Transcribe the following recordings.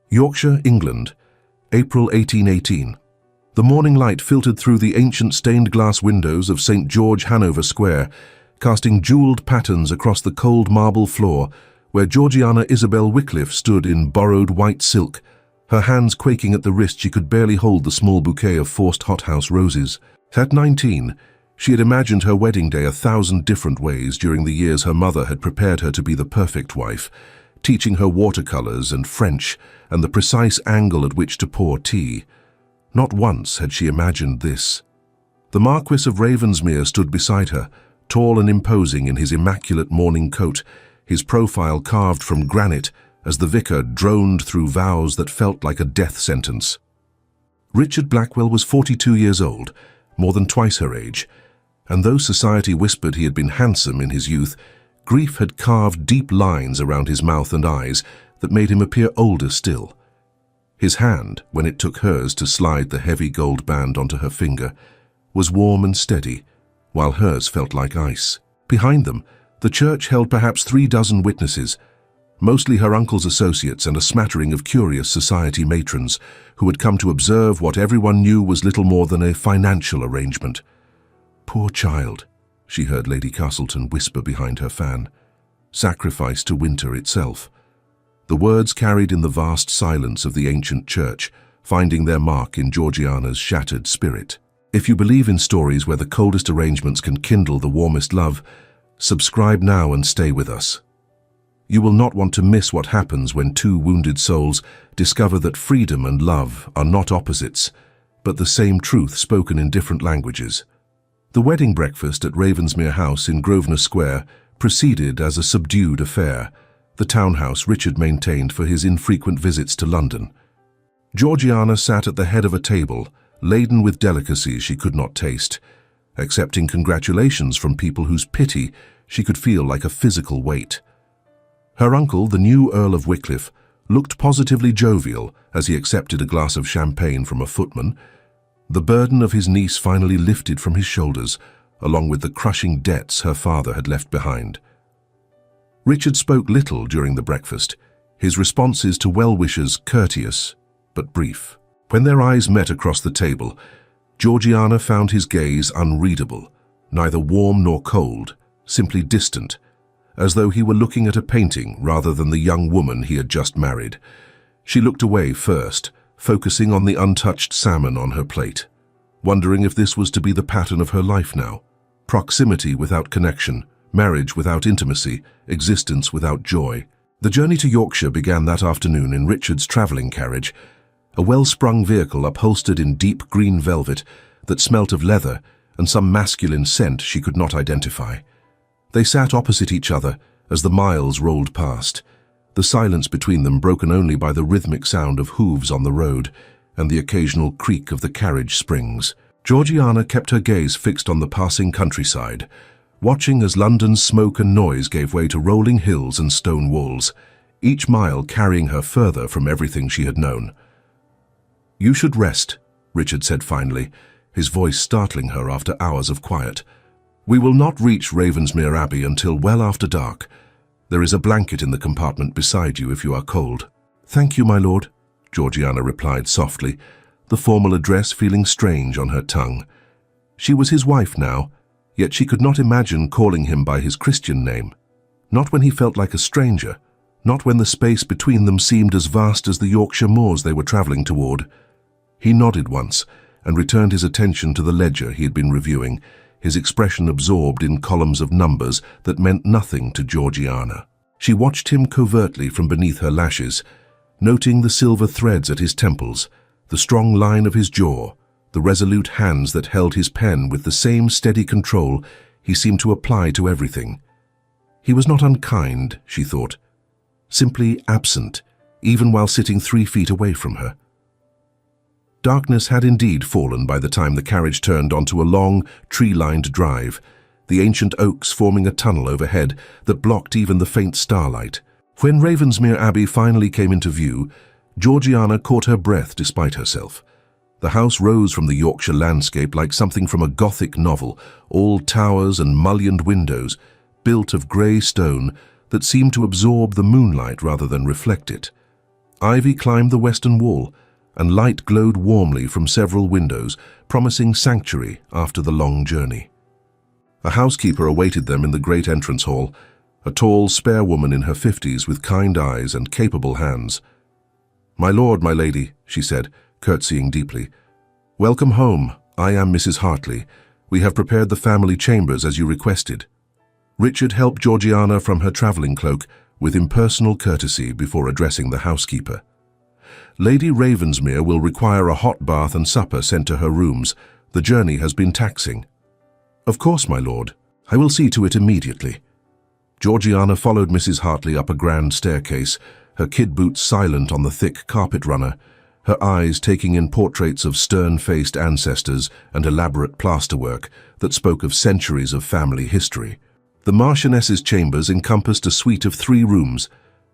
Yorkshire, England, April 1818. The morning light filtered through the ancient stained-glass windows of St. George, Hanover Square, casting jewelled patterns across the cold marble floor where Georgiana Isabel Wycliffe stood in borrowed white silk, her hands quaking at the wrist. She could barely hold the small bouquet of forced hothouse roses. At 19, she had imagined her wedding day 1,000 different ways during the years her mother had prepared her to be the perfect wife, teaching her watercolors and French and the precise angle at which to pour tea. Not once had she imagined this. The Marquess of Ravensmere stood beside her, tall and imposing in his immaculate morning coat, his profile carved from granite as the vicar droned through vows that felt like a death sentence. Richard Blackwell was 42 years old, more than twice her age, and though society whispered he had been handsome in his youth, grief had carved deep lines around his mouth and eyes that made him appear older still. His hand, when it took hers to slide the heavy gold band onto her finger, was warm and steady, while hers felt like ice. Behind them, the church held perhaps 36 witnesses, mostly her uncle's associates and a smattering of curious society matrons who had come to observe what everyone knew was little more than a financial arrangement. "Poor child," she heard Lady Castleton whisper behind her fan. "Sacrifice to winter itself." The words carried in the vast silence of the ancient church, finding their mark in Georgiana's shattered spirit. If you believe in stories where the coldest arrangements can kindle the warmest love, subscribe now and stay with us. You will not want to miss what happens when two wounded souls discover that freedom and love are not opposites, but the same truth spoken in different languages. The wedding breakfast at Ravensmere House in Grosvenor Square proceeded as a subdued affair, the townhouse Richard maintained for his infrequent visits to London. Georgiana sat at the head of a table, laden with delicacies she could not taste, accepting congratulations from people whose pity she could feel like a physical weight. Her uncle, the new Earl of Wycliffe, looked positively jovial as he accepted a glass of champagne from a footman. The burden of his niece finally lifted from his shoulders, along with the crushing debts her father had left behind. Richard spoke little during the breakfast, his responses to well-wishers courteous but brief. When their eyes met across the table, Georgiana found his gaze unreadable, neither warm nor cold, simply distant, as though he were looking at a painting rather than the young woman he had just married. She looked away first, focusing on the untouched salmon on her plate, wondering if this was to be the pattern of her life now. Proximity without connection, marriage without intimacy, existence without joy. The journey to Yorkshire began that afternoon in Richard's travelling carriage, a well-sprung vehicle upholstered in deep green velvet that smelt of leather and some masculine scent she could not identify. They sat opposite each other as the miles rolled past, the silence between them broken only by the rhythmic sound of hooves on the road and the occasional creak of the carriage springs. Georgiana kept her gaze fixed on the passing countryside, watching as London's smoke and noise gave way to rolling hills and stone walls, each mile carrying her further from everything she had known. "You should rest," Richard said finally, his voice startling her after hours of quiet. "We will not reach Ravensmere Abbey until well after dark. There is a blanket in the compartment beside you if you are cold." "Thank you, my lord," Georgiana replied softly, the formal address feeling strange on her tongue. She was his wife now, yet she could not imagine calling him by his Christian name. Not when he felt like a stranger, not when the space between them seemed as vast as the Yorkshire moors they were travelling toward. He nodded once and returned his attention to the ledger he had been reviewing, his expression absorbed in columns of numbers that meant nothing to Georgiana. She watched him covertly from beneath her lashes, noting the silver threads at his temples, the strong line of his jaw, the resolute hands that held his pen with the same steady control he seemed to apply to everything. He was not unkind, she thought, simply absent, even while sitting 3 feet away from her. Darkness had indeed fallen by the time the carriage turned onto a long, tree-lined drive, the ancient oaks forming a tunnel overhead that blocked even the faint starlight. When Ravensmere Abbey finally came into view, Georgiana caught her breath despite herself. The house rose from the Yorkshire landscape like something from a Gothic novel, all towers and mullioned windows, built of grey stone that seemed to absorb the moonlight rather than reflect it. Ivy climbed the western wall, and light glowed warmly from several windows, promising sanctuary after the long journey. A housekeeper awaited them in the great entrance hall, a tall, spare woman in her 50s with kind eyes and capable hands. "My lord, my lady," she said, curtsying deeply. "Welcome home. I am Mrs. Hartley. We have prepared the family chambers as you requested." Richard helped Georgiana from her travelling cloak with impersonal courtesy before addressing the housekeeper. "Lady Ravensmere will require a hot bath and supper sent to her rooms. The journey has been taxing." "Of course, my lord. I will see to it immediately." Georgiana followed Mrs. Hartley up a grand staircase, her kid boots silent on the thick carpet runner, her eyes taking in portraits of stern-faced ancestors and elaborate plasterwork that spoke of centuries of family history. The Marchioness's chambers encompassed a suite of 3 rooms,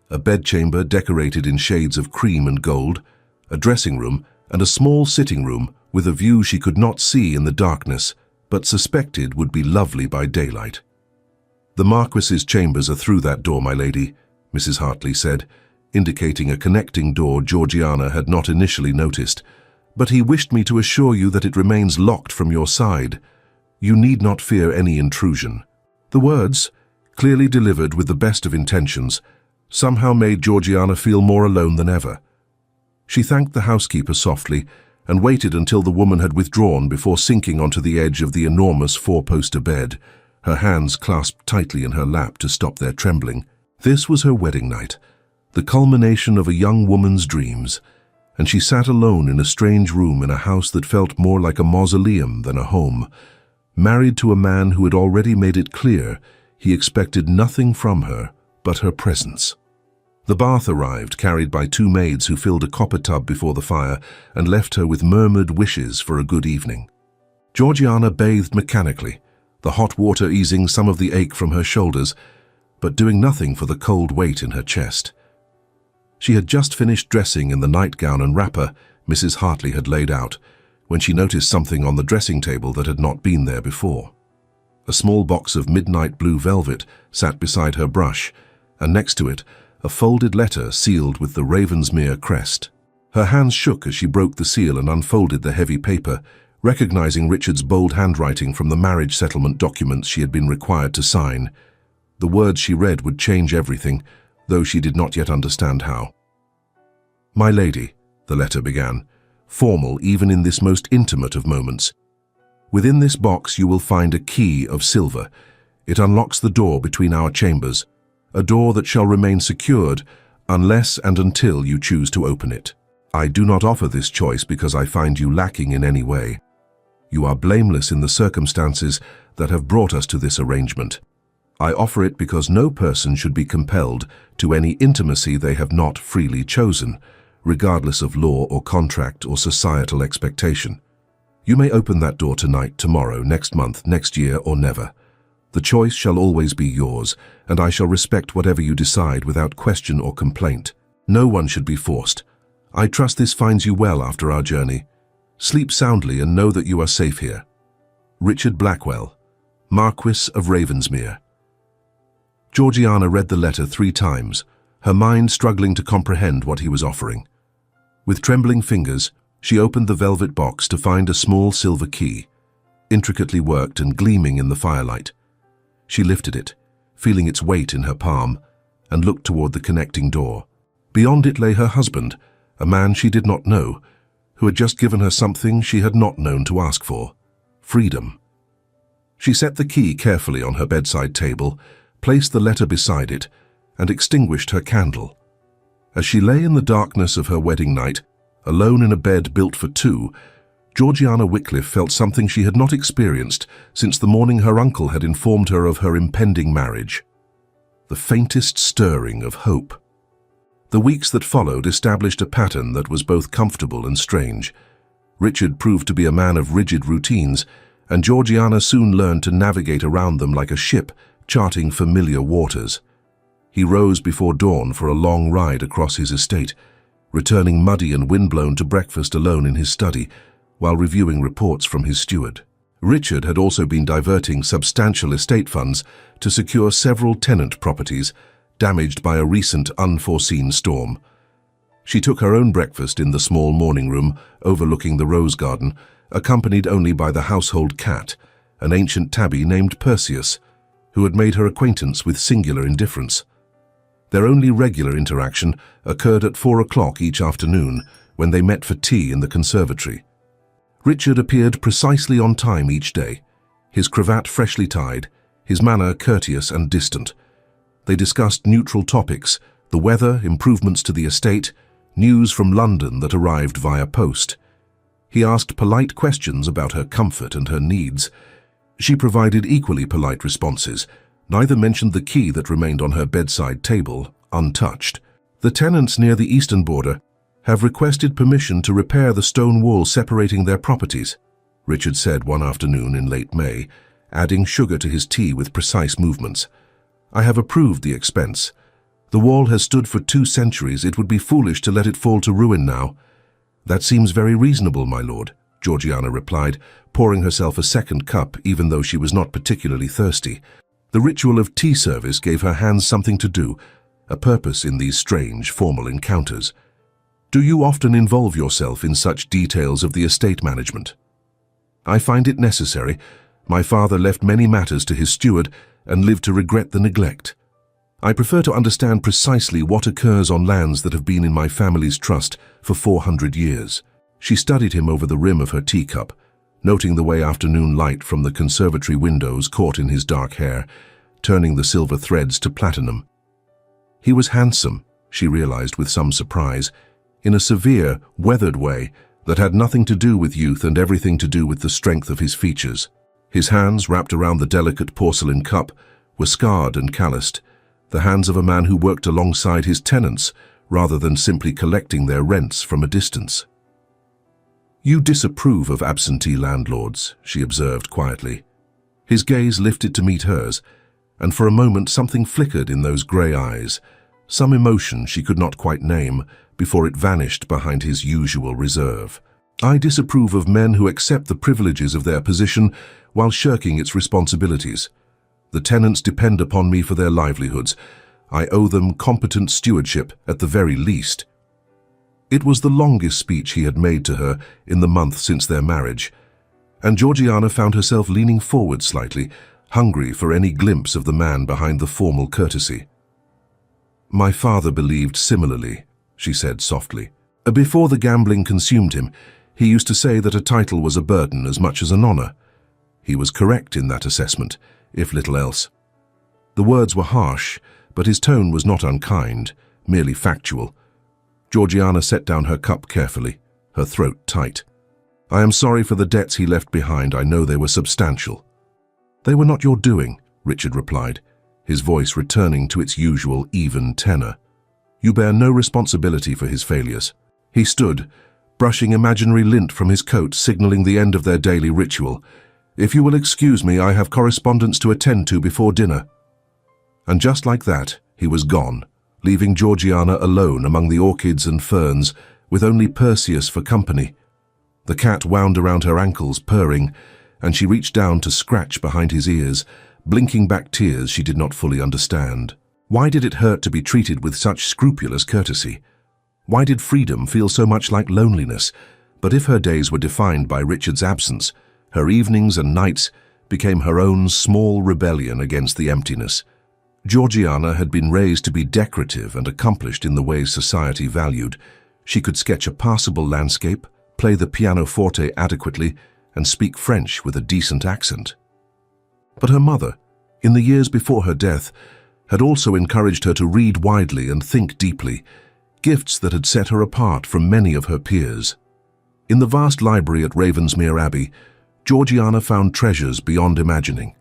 a bedchamber decorated in shades of cream and gold, a dressing room, and a small sitting room with a view she could not see in the darkness, but suspected would be lovely by daylight. "The Marquess's chambers are through that door, my lady," Mrs. Hartley said, indicating a connecting door Georgiana had not initially noticed. "But he wished me to assure you that it remains locked from your side. You need not fear any intrusion." The words, clearly delivered with the best of intentions, somehow made Georgiana feel more alone than ever. She thanked the housekeeper softly and waited until the woman had withdrawn before sinking onto the edge of the enormous 4-poster bed, her hands clasped tightly in her lap to stop their trembling. This was her wedding night, the culmination of a young woman's dreams, and she sat alone in a strange room in a house that felt more like a mausoleum than a home, married to a man who had already made it clear he expected nothing from her but her presence. The bath arrived, carried by 2 maids who filled a copper tub before the fire and left her with murmured wishes for a good evening. Georgiana bathed mechanically, the hot water easing some of the ache from her shoulders, but doing nothing for the cold weight in her chest. She had just finished dressing in the nightgown and wrapper Mrs. Hartley had laid out, when she noticed something on the dressing table that had not been there before. A small box of midnight blue velvet sat beside her brush, and next to it, a folded letter sealed with the Ravensmere crest. Her hands shook as she broke the seal and unfolded the heavy paper, recognizing Richard's bold handwriting from the marriage settlement documents she had been required to sign. The words she read would change everything, though she did not yet understand how. "My lady," the letter began, formal even in this most intimate of moments. "Within this box you will find a key of silver. It unlocks the door between our chambers, a door that shall remain secured unless and until you choose to open it. I do not offer this choice because I find you lacking in any way. You are blameless in the circumstances that have brought us to this arrangement. I offer it because no person should be compelled to any intimacy they have not freely chosen, regardless of law or contract or societal expectation. You may open that door tonight, tomorrow, next month, next year, or never. The choice shall always be yours, and I shall respect whatever you decide without question or complaint. No one should be forced. I trust this finds you well after our journey. Sleep soundly and know that you are safe here. Richard Blackwell, Marquess of Ravensmere." Georgiana read the letter 3 times, her mind struggling to comprehend what he was offering. With trembling fingers, she opened the velvet box to find a small silver key, intricately worked and gleaming in the firelight. She lifted it, feeling its weight in her palm, and looked toward the connecting door. Beyond it lay her husband, a man she did not know, who had just given her something she had not known to ask for: freedom. She set the key carefully on her bedside table, placed the letter beside it, and extinguished her candle. As she lay in the darkness of her wedding night, alone in a bed built for 2, Georgiana Wycliffe felt something she had not experienced since the morning her uncle had informed her of her impending marriage: the faintest stirring of hope. The weeks that followed established a pattern that was both comfortable and strange. Richard proved to be a man of rigid routines, and Georgiana soon learned to navigate around them like a ship charting familiar waters. He rose before dawn for a long ride across his estate, returning muddy and windblown to breakfast alone in his study, while reviewing reports from his steward. Richard had also been diverting substantial estate funds to secure several tenant properties damaged by a recent unforeseen storm. She took her own breakfast in the small morning room overlooking the rose garden, accompanied only by the household cat, an ancient tabby named Perseus, who had made her acquaintance with singular indifference. Their only regular interaction occurred at 4 o'clock each afternoon, when they met for tea in the conservatory. Richard appeared precisely on time each day, his cravat freshly tied, his manner courteous and distant. They discussed neutral topics, the weather, improvements to the estate, news from London that arrived via post. He asked polite questions about her comfort and her needs. She provided equally polite responses, neither mentioned the key that remained on her bedside table, untouched. The tenants near the eastern border have requested permission to repair the stone wall separating their properties, Richard said one afternoon in late May, adding sugar to his tea with precise movements. I have approved the expense. The wall has stood for 2 centuries. It would be foolish to let it fall to ruin now. That seems very reasonable, my lord, Georgiana replied, pouring herself a second cup even though she was not particularly thirsty. The ritual of tea service gave her hands something to do, a purpose in these strange, formal encounters. Do you often involve yourself in such details of the estate management? I find it necessary. My father left many matters to his steward and lived to regret the neglect. I prefer to understand precisely what occurs on lands that have been in my family's trust for 400 years. She studied him over the rim of her teacup, noting the way afternoon light from the conservatory windows caught in his dark hair, turning the silver threads to platinum. He was handsome, she realized with some surprise, in a severe, weathered way that had nothing to do with youth and everything to do with the strength of his features. His hands, wrapped around the delicate porcelain cup, were scarred and calloused, the hands of a man who worked alongside his tenants rather than simply collecting their rents from a distance. You disapprove of absentee landlords, she observed quietly. His gaze lifted to meet hers, and for a moment something flickered in those grey eyes, some emotion she could not quite name, before it vanished behind his usual reserve. I disapprove of men who accept the privileges of their position while shirking its responsibilities. The tenants depend upon me for their livelihoods. I owe them competent stewardship at the very least. It was the longest speech he had made to her in the month since their marriage, and Georgiana found herself leaning forward slightly, hungry for any glimpse of the man behind the formal courtesy. My father believed similarly, she said softly. Before the gambling consumed him, he used to say that a title was a burden as much as an honor. He was correct in that assessment, if little else. The words were harsh, but his tone was not unkind, merely factual. Georgiana set down her cup carefully, her throat tight. I am sorry for the debts he left behind. I know they were substantial. They were not your doing, Richard replied, his voice returning to its usual even tenor. You bear no responsibility for his failures. He stood, brushing imaginary lint from his coat, signaling the end of their daily ritual. If you will excuse me, I have correspondence to attend to before dinner. And just like that, he was gone, leaving Georgiana alone among the orchids and ferns, with only Perseus for company. The cat wound around her ankles, purring, and she reached down to scratch behind his ears, blinking back tears she did not fully understand. Why did it hurt to be treated with such scrupulous courtesy? Why did freedom feel so much like loneliness? But if her days were defined by Richard's absence, her evenings and nights became her own small rebellion against the emptiness. Georgiana had been raised to be decorative and accomplished in the ways society valued. She could sketch a passable landscape, play the pianoforte adequately, and speak French with a decent accent. But her mother, in the years before her death, had also encouraged her to read widely and think deeply, gifts that had set her apart from many of her peers. In the vast library at Ravensmere Abbey, Georgiana found treasures beyond imagining.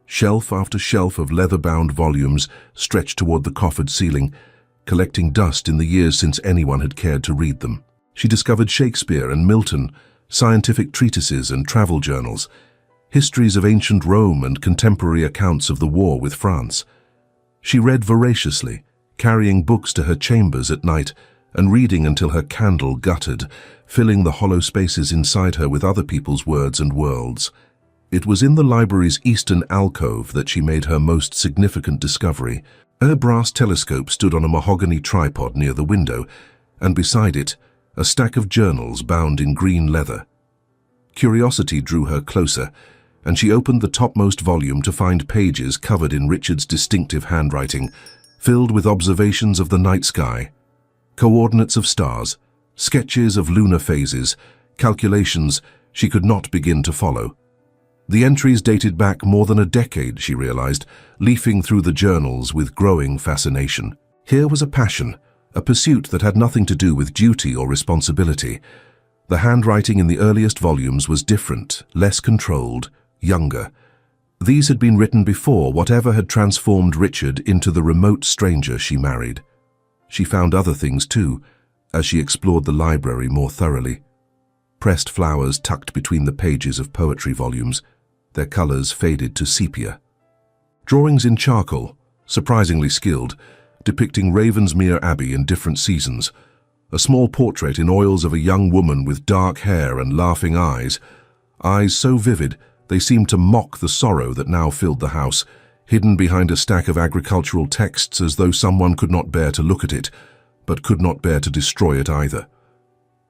Shelf after shelf of leather-bound volumes stretched toward the coffered ceiling, collecting dust in the years since anyone had cared to read them. She discovered Shakespeare and Milton, scientific treatises and travel journals, histories of ancient Rome and contemporary accounts of the war with France. She read voraciously, carrying books to her chambers at night and reading until her candle guttered, filling the hollow spaces inside her with other people's words and worlds. It was in the library's eastern alcove that she made her most significant discovery. Her brass telescope stood on a mahogany tripod near the window, and beside it, a stack of journals bound in green leather. Curiosity drew her closer, and she opened the topmost volume to find pages covered in Richard's distinctive handwriting, filled with observations of the night sky, coordinates of stars, sketches of lunar phases, calculations she could not begin to follow. The entries dated back more than a decade, she realized, leafing through the journals with growing fascination. Here was a passion, a pursuit that had nothing to do with duty or responsibility. The handwriting in the earliest volumes was different, less controlled, younger. These had been written before whatever had transformed Richard into the remote stranger she married. She found other things too, as she explored the library more thoroughly. Pressed flowers tucked between the pages of poetry volumes, their colors faded to sepia. Drawings in charcoal, surprisingly skilled, depicting Ravensmere Abbey in different seasons. A small portrait in oils of a young woman with dark hair and laughing eyes so vivid they seemed to mock the sorrow that now filled the house, hidden behind a stack of agricultural texts as though someone could not bear to look at it, but could not bear to destroy it either.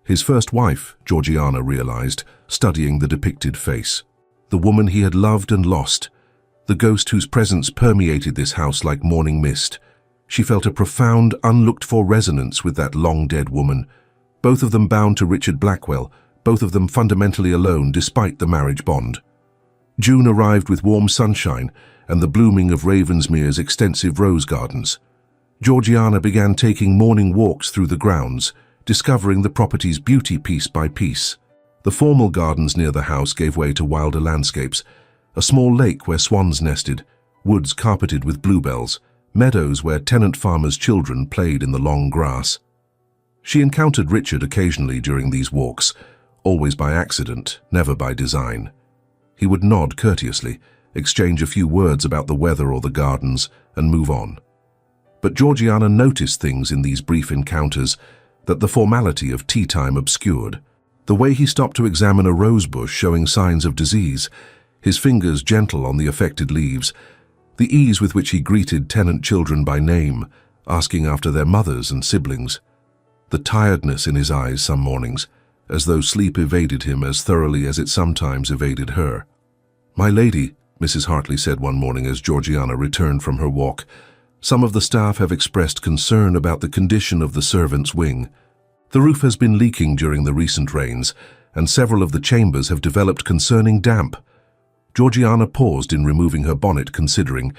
His first wife, Georgiana realized, studying the depicted face. The woman he had loved and lost, the ghost whose presence permeated this house like morning mist. She felt a profound, unlooked-for resonance with that long-dead woman, both of them bound to Richard Blackwell, both of them fundamentally alone despite the marriage bond. June arrived with warm sunshine and the blooming of Ravensmere's extensive rose gardens. Georgiana began taking morning walks through the grounds, discovering the property's beauty piece by piece. The formal gardens near the house gave way to wilder landscapes, a small lake where swans nested, woods carpeted with bluebells, meadows where tenant farmers' children played in the long grass. She encountered Richard occasionally during these walks, always by accident, never by design. He would nod courteously, exchange a few words about the weather or the gardens, and move on. But Georgiana noticed things in these brief encounters that the formality of tea time obscured. The way he stopped to examine a rose bush showing signs of disease, his fingers gentle on the affected leaves, the ease with which he greeted tenant children by name, asking after their mothers and siblings, the tiredness in his eyes some mornings, as though sleep evaded him as thoroughly as it sometimes evaded her. "My lady," Mrs. Hartley said one morning as Georgiana returned from her walk, "some of the staff have expressed concern about the condition of the servants' wing. The roof has been leaking during the recent rains, and several of the chambers have developed concerning damp." Georgiana paused in removing her bonnet, considering.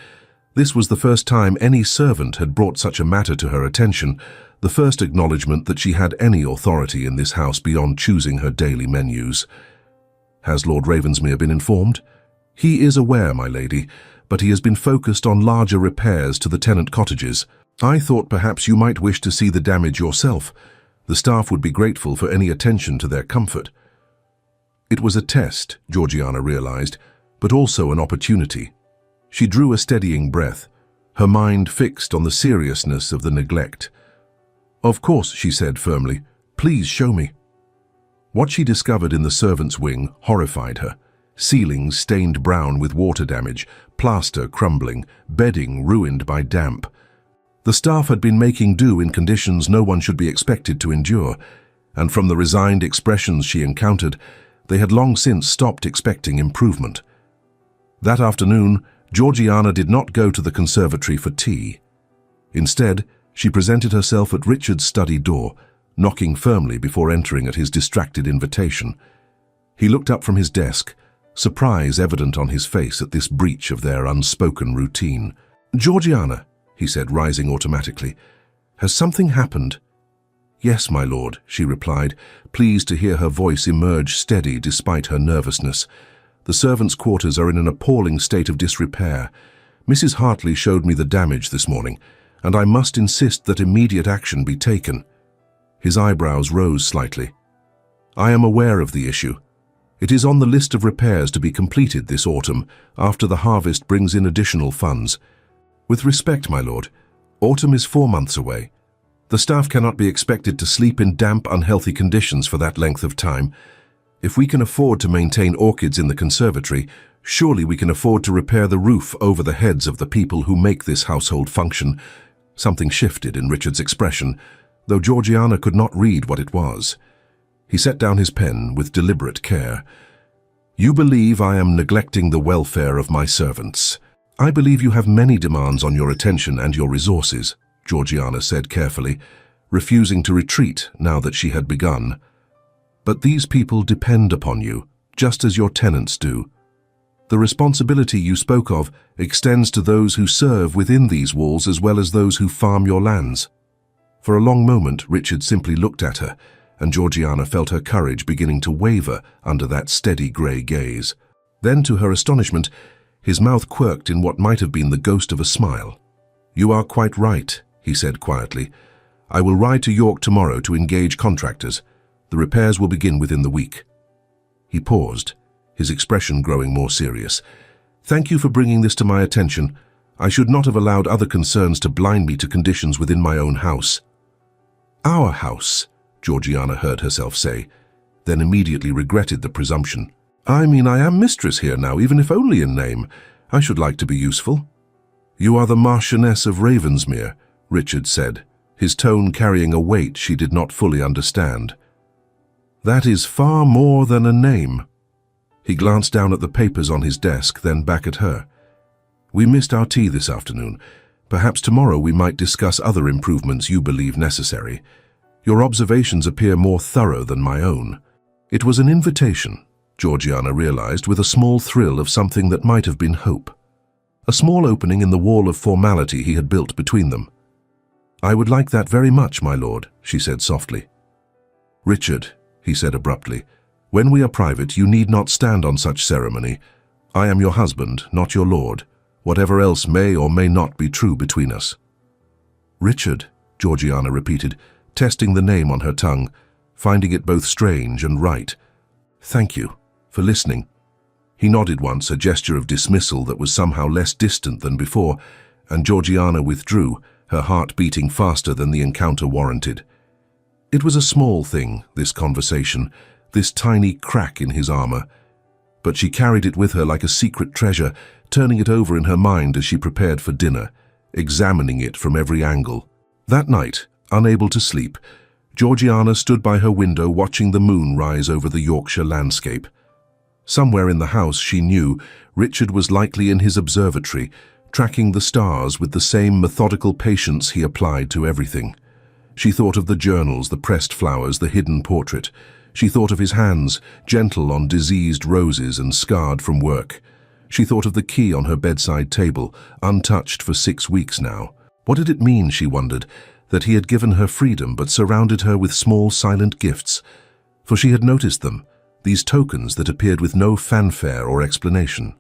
This was the first time any servant had brought such a matter to her attention, the first acknowledgement that she had any authority in this house beyond choosing her daily menus. "Has Lord Ravensmere been informed?" "He is aware, my lady, but he has been focused on larger repairs to the tenant cottages. I thought perhaps you might wish to see the damage yourself. The staff would be grateful for any attention to their comfort." It was a test, Georgiana realized, but also an opportunity. She drew a steadying breath, her mind fixed on the seriousness of the neglect. "Of course," she said firmly. "Please show me." What she discovered in the servants' wing horrified her. Ceilings stained brown with water damage, plaster crumbling, bedding ruined by damp. The staff had been making do in conditions no one should be expected to endure, and from the resigned expressions she encountered, they had long since stopped expecting improvement. That afternoon, Georgiana did not go to the conservatory for tea. Instead, she presented herself at Richard's study door, knocking firmly before entering at his distracted invitation. He looked up from his desk, surprise evident on his face at this breach of their unspoken routine. "Georgiana," he said, rising automatically, "has something happened?" "Yes, my lord," she replied, pleased to hear her voice emerge steady despite her nervousness. "The servants' quarters are in an appalling state of disrepair. Mrs. Hartley showed me the damage this morning, and I must insist that immediate action be taken." His eyebrows rose slightly. "I am aware of the issue. It is on the list of repairs to be completed this autumn, after the harvest brings in additional funds. With respect, my lord, autumn is 4 months away. The staff cannot be expected to sleep in damp, unhealthy conditions for that length of time. If we can afford to maintain orchids in the conservatory, surely we can afford to repair the roof over the heads of the people who make this household function." Something shifted in Richard's expression. though Georgiana could not read what it was. He set down his pen with deliberate care. "You believe I am neglecting the welfare of my servants. I believe you have many demands on your attention and your resources," Georgiana said carefully, refusing to retreat now that she had begun. "But these people depend upon you, just as your tenants do. The responsibility you spoke of extends to those who serve within these walls as well as those who farm your lands." For a long moment, Richard simply looked at her, and Georgiana felt her courage beginning to waver under that steady grey gaze. Then, to her astonishment, his mouth quirked in what might have been the ghost of a smile. "You are quite right," he said quietly. "I will ride to York tomorrow to engage contractors. The repairs will begin within the week." He paused, his expression growing more serious. "Thank you for bringing this to my attention. I should not have allowed other concerns to blind me to conditions within my own house." "Our house," Georgiana heard herself say, then immediately regretted the presumption. "I mean, I am mistress here now, even if only in name. I should like to be useful." "You are the Marchioness of Ravensmere," Richard said, his tone carrying a weight she did not fully understand. "That is far more than a name." He glanced down at the papers on his desk, then back at her. "We missed our tea this afternoon. Perhaps tomorrow we might discuss other improvements you believe necessary. Your observations appear more thorough than my own." It was an invitation, Georgiana realized with a small thrill of something that might have been hope. A small opening in the wall of formality he had built between them. "I would like that very much, my lord," she said softly. "Richard," he said abruptly, "when we are private, you need not stand on such ceremony. I am your husband, not your lord, whatever else may or may not be true between us." "Richard," Georgiana repeated, testing the name on her tongue, finding it both strange and right. "Thank you for listening." He nodded once, a gesture of dismissal that was somehow less distant than before, and Georgiana withdrew, her heart beating faster than the encounter warranted. It was a small thing, this conversation, this tiny crack in his armor, but she carried it with her like a secret treasure, turning it over in her mind as she prepared for dinner, examining it from every angle. That night, unable to sleep, Georgiana stood by her window watching the moon rise over the Yorkshire landscape. Somewhere in the house, she knew, Richard was likely in his observatory, tracking the stars with the same methodical patience he applied to everything. She thought of the journals, the pressed flowers, the hidden portrait. She thought of his hands, gentle on diseased roses and scarred from work. She thought of the key on her bedside table, untouched for 6 weeks now. What did it mean, she wondered, that he had given her freedom but surrounded her with small silent gifts? For she had noticed them, these tokens that appeared with no fanfare or explanation.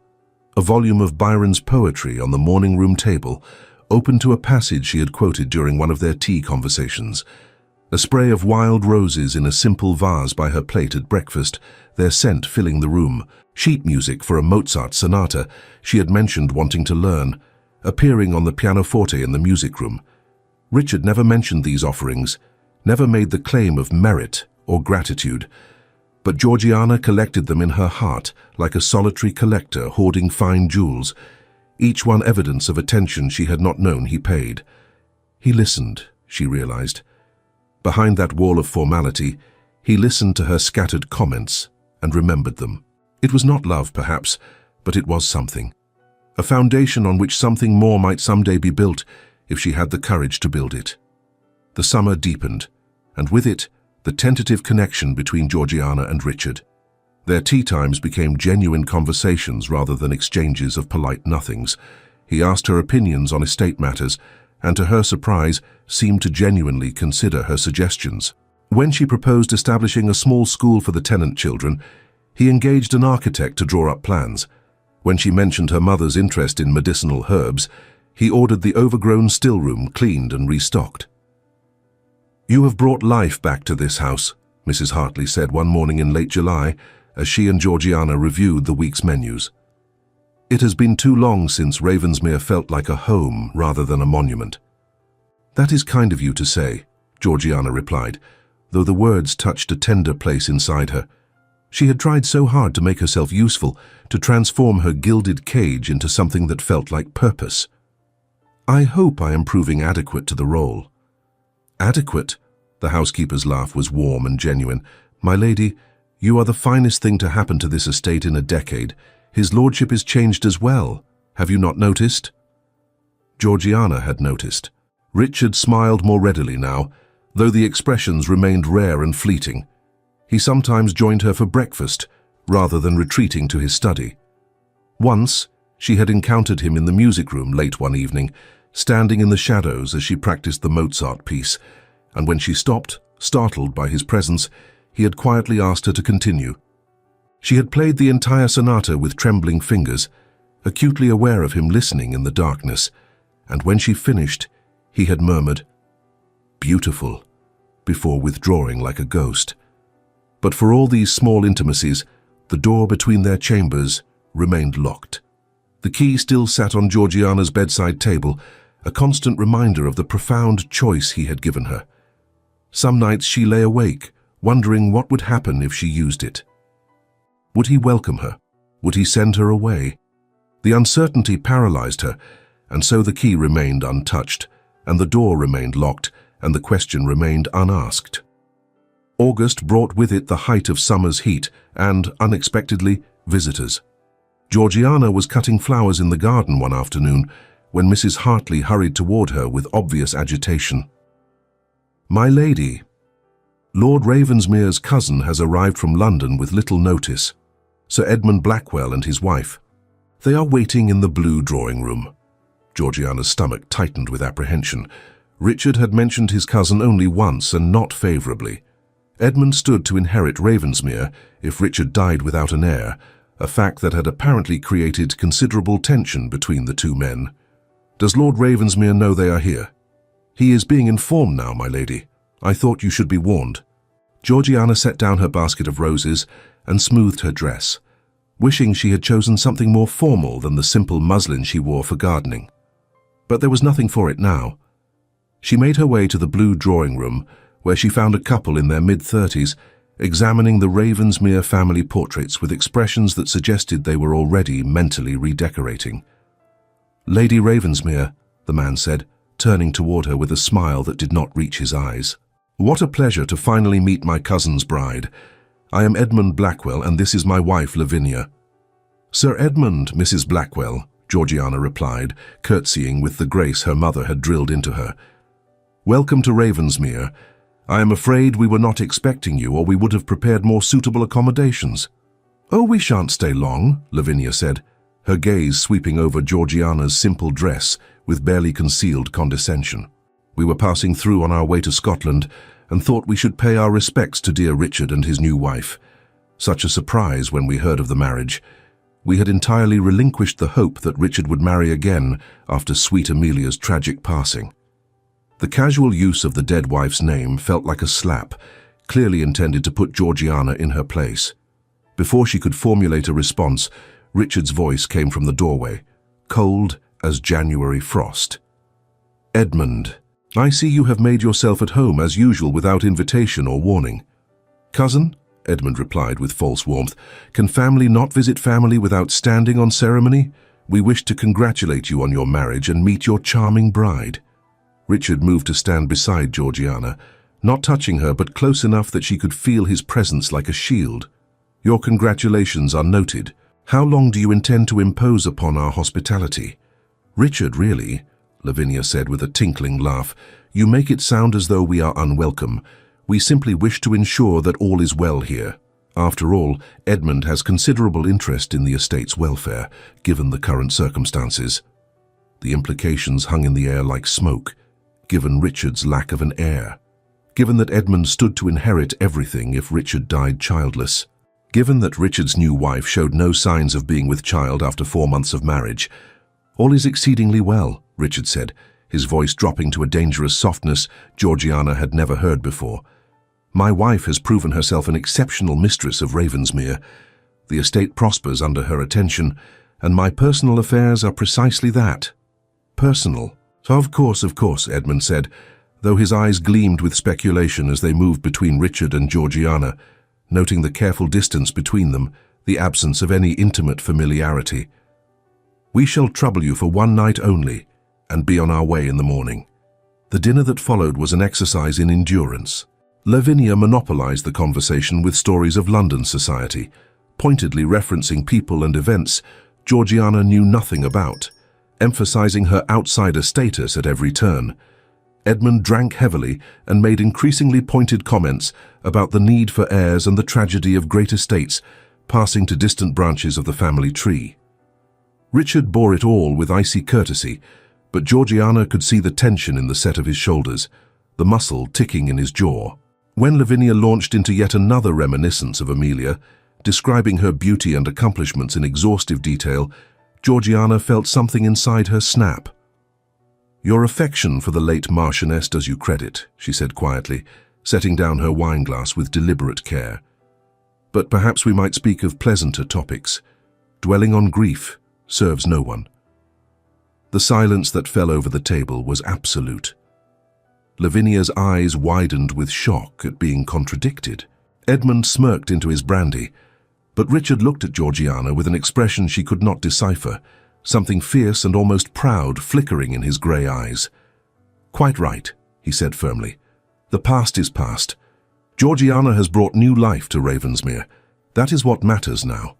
A volume of Byron's poetry on the morning room table, open to a passage she had quoted during one of their tea conversations. A spray of wild roses in a simple vase by her plate at breakfast, their scent filling the room. Sheet music for a Mozart sonata she had mentioned wanting to learn, appearing on the pianoforte in the music room. Richard never mentioned these offerings, never made the claim of merit or gratitude, but Georgiana collected them in her heart like a solitary collector hoarding fine jewels, each one evidence of attention she had not known he paid. He listened, she realized. Behind that wall of formality, he listened to her scattered comments and remembered them. It was not love, perhaps, but it was something. A foundation on which something more might someday be built if she had the courage to build it. The summer deepened, and with it, the tentative connection between Georgiana and Richard. Their tea times became genuine conversations rather than exchanges of polite nothings. He asked her opinions on estate matters, and to her surprise, seemed to genuinely consider her suggestions. When she proposed establishing a small school for the tenant children, he engaged an architect to draw up plans. When she mentioned her mother's interest in medicinal herbs, he ordered the overgrown stillroom cleaned and restocked. "You have brought life back to this house," Mrs. Hartley said one morning in late July, as she and Georgiana reviewed the week's menus. "It has been too long since Ravensmere felt like a home rather than a monument." "That is kind of you to say," Georgiana replied, though the words touched a tender place inside her. She had tried so hard to make herself useful, to transform her gilded cage into something that felt like purpose. "I hope I am proving adequate to the role." "Adequate? The housekeeper's laugh was warm and genuine. "My lady, you are the finest thing to happen to this estate in a decade. His lordship is changed as well. Have you not noticed?" Georgiana had noticed. Richard smiled more readily now, though the expressions remained rare and fleeting. He sometimes joined her for breakfast, rather than retreating to his study. Once, she had encountered him in the music room late one evening, standing in the shadows as she practiced the Mozart piece, and when she stopped, startled by his presence, he had quietly asked her to continue. She had played the entire sonata with trembling fingers, acutely aware of him listening in the darkness, and when she finished, he had murmured, "Beautiful," before withdrawing like a ghost. But for all these small intimacies, the door between their chambers remained locked. The key still sat on Georgiana's bedside table, a constant reminder of the profound choice he had given her. Some nights she lay awake, wondering what would happen if she used it. Would he welcome her? Would he send her away? The uncertainty paralyzed her, and so the key remained untouched, and the door remained locked, and the question remained unasked. August brought with it the height of summer's heat and, unexpectedly, visitors. Georgiana was cutting flowers in the garden one afternoon when Mrs. Hartley hurried toward her with obvious agitation. "My lady, Lord Ravensmere's cousin has arrived from London with little notice. Sir Edmund Blackwell and his wife. They are waiting in the blue drawing room." Georgiana's stomach tightened with apprehension. Richard had mentioned his cousin only once and not favourably. Edmund stood to inherit Ravensmere if Richard died without an heir, a fact that had apparently created considerable tension between the two men. "Does Lord Ravensmere know they are here?" "He is being informed now, my lady. I thought you should be warned." Georgiana set down her basket of roses and smoothed her dress, wishing she had chosen something more formal than the simple muslin she wore for gardening. But there was nothing for it now. She made her way to the blue drawing room, where she found a couple in their mid-30s, examining the Ravensmere family portraits with expressions that suggested they were already mentally redecorating. "Lady Ravensmere," the man said, turning toward her with a smile that did not reach his eyes. "What a pleasure to finally meet my cousin's bride. I am Edmund Blackwell, and this is my wife, Lavinia." "Sir Edmund, Mrs. Blackwell," Georgiana replied, curtsying with the grace her mother had drilled into her. "Welcome to Ravensmere. I am afraid we were not expecting you, or we would have prepared more suitable accommodations." "Oh, we shan't stay long," Lavinia said, her gaze sweeping over Georgiana's simple dress with barely concealed condescension. "We were passing through on our way to Scotland and thought we should pay our respects to dear Richard and his new wife. Such a surprise when we heard of the marriage. We had entirely relinquished the hope that Richard would marry again after sweet Amelia's tragic passing." The casual use of the dead wife's name felt like a slap, clearly intended to put Georgiana in her place. Before she could formulate a response, Richard's voice came from the doorway, cold as January frost. "Edmund, I see you have made yourself at home as usual without invitation or warning." "Cousin," Edmund replied with false warmth, "can family not visit family without standing on ceremony? We wish to congratulate you on your marriage and meet your charming bride." Richard moved to stand beside Georgiana, not touching her but close enough that she could feel his presence like a shield. "Your congratulations are noted. How long do you intend to impose upon our hospitality?" "Richard, really," Lavinia said with a tinkling laugh, "you make it sound as though we are unwelcome. We simply wish to ensure that all is well here. After all, Edmund has considerable interest in the estate's welfare, given the current circumstances." The implications hung in the air like smoke, given Richard's lack of an heir, given that Edmund stood to inherit everything if Richard died childless, given that Richard's new wife showed no signs of being with child after 4 months of marriage. "All is exceedingly well," Richard said, his voice dropping to a dangerous softness Georgiana had never heard before. "My wife has proven herself an exceptional mistress of Ravensmere. The estate prospers under her attention, and my personal affairs are precisely that. Personal." Of course, Edmund said, though his eyes gleamed with speculation as they moved between Richard and Georgiana, noting the careful distance between them, the absence of any intimate familiarity. "We shall trouble you for one night only, and be on our way in the morning." The dinner that followed was an exercise in endurance. Lavinia monopolized the conversation with stories of London society, pointedly referencing people and events Georgiana knew nothing about, emphasizing her outsider status at every turn. Edmund drank heavily and made increasingly pointed comments about the need for heirs and the tragedy of great estates passing to distant branches of the family tree. Richard bore it all with icy courtesy, but Georgiana could see the tension in the set of his shoulders, the muscle ticking in his jaw. When Lavinia launched into yet another reminiscence of Amelia, describing her beauty and accomplishments in exhaustive detail, Georgiana felt something inside her snap. "Your affection for the late Marchioness does you credit," she said quietly, setting down her wineglass with deliberate care. "But perhaps we might speak of pleasanter topics. Dwelling on grief serves no one." The silence that fell over the table was absolute. Lavinia's eyes widened with shock at being contradicted. Edmund smirked into his brandy, but Richard looked at Georgiana with an expression she could not decipher, something fierce and almost proud flickering in his grey eyes. "Quite right," he said firmly. "The past is past. Georgiana has brought new life to Ravensmere. That is what matters now."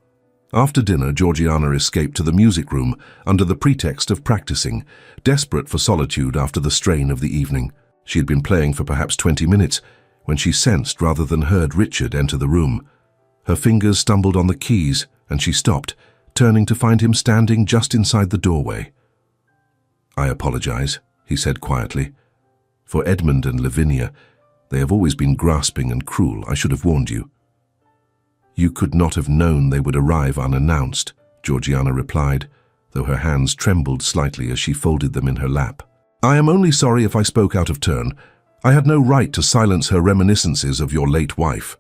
After dinner, Georgiana escaped to the music room under the pretext of practicing, desperate for solitude after the strain of the evening. She had been playing for perhaps 20 minutes when she sensed rather than heard Richard enter the room. Her fingers stumbled on the keys and she stopped, turning to find him standing just inside the doorway. "I apologize," he said quietly. "For Edmund and Lavinia, they have always been grasping and cruel. I should have warned you." "You could not have known they would arrive unannounced," Georgiana replied, though her hands trembled slightly as she folded them in her lap. "I am only sorry if I spoke out of turn. I had no right to silence her reminiscences of your late wife."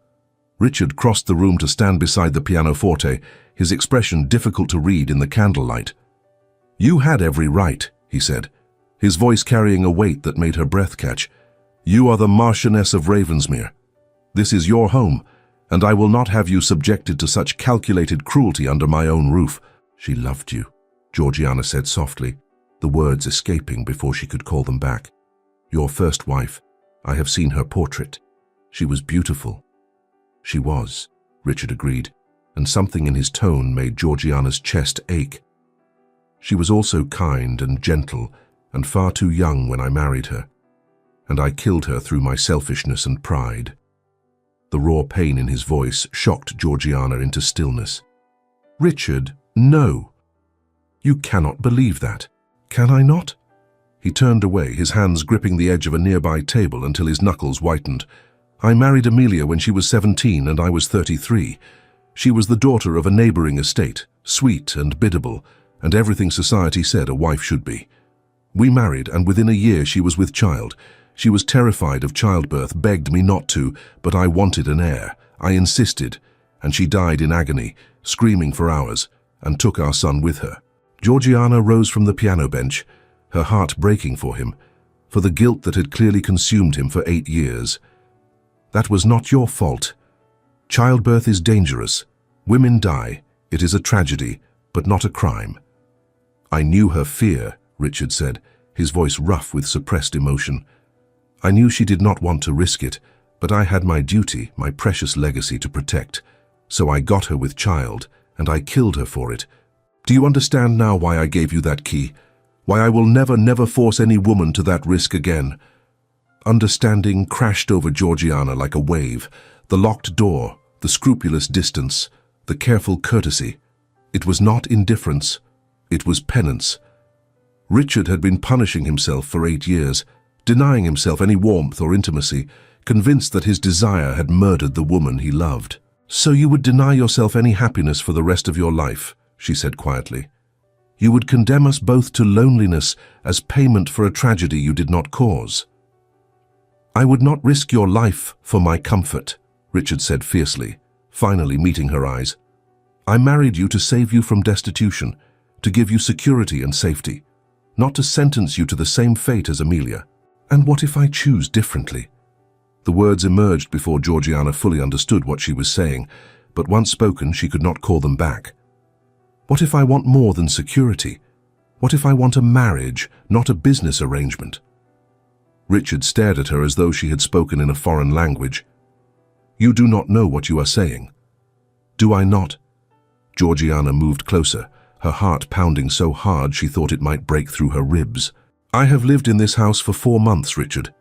Richard crossed the room to stand beside the pianoforte, his expression difficult to read in the candlelight. "You had every right," he said, his voice carrying a weight that made her breath catch. "You are the Marchioness of Ravensmere. This is your home, and I will not have you subjected to such calculated cruelty under my own roof." "She loved you," Georgiana said softly, the words escaping before she could call them back. "Your first wife. I have seen her portrait. She was beautiful." "She was," Richard agreed, and something in his tone made Georgiana's chest ache. "She was also kind and gentle and far too young when I married her, and I killed her through my selfishness and pride." The raw pain in his voice shocked Georgiana into stillness. "Richard, no. You cannot believe that." "Can I not?" He turned away, his hands gripping the edge of a nearby table until his knuckles whitened. "I married Amelia when she was 17 and I was 33. She was the daughter of a neighboring estate, sweet and biddable, and everything society said a wife should be. We married, and within a year she was with child. She was terrified of childbirth, begged me not to, but I wanted an heir. I insisted, and she died in agony, screaming for hours, and took our son with her." Georgiana rose from the piano bench, her heart breaking for him, for the guilt that had clearly consumed him for 8 years. "That was not your fault. Childbirth is dangerous. Women die. It is a tragedy, but not a crime." "I knew her fear," Richard said, his voice rough with suppressed emotion. "I knew she did not want to risk it, but I had my duty, my precious legacy to protect. So I got her with child, and I killed her for it. Do you understand now why I gave you that key? Why I will never force any woman to that risk again?" Understanding crashed over Georgiana like a wave. The locked door, the scrupulous distance, the careful courtesy. It was not indifference. It was penance. Richard had been punishing himself for 8 years, denying himself any warmth or intimacy, convinced that his desire had murdered the woman he loved. "So you would deny yourself any happiness for the rest of your life," she said quietly. "You would condemn us both to loneliness as payment for a tragedy you did not cause." "I would not risk your life for my comfort," Richard said fiercely, finally meeting her eyes. "I married you to save you from destitution, to give you security and safety, not to sentence you to the same fate as Amelia. And what if I choose differently?" The words emerged before Georgiana fully understood what she was saying, but once spoken she could not call them back. "What if I want more than security? What if I want a marriage, not a business arrangement?" Richard stared at her as though she had spoken in a foreign language. "You do not know what you are saying." "Do I not?" Georgiana moved closer, her heart pounding so hard she thought it might break through her ribs. "I have lived in this house for 4 months, Richard.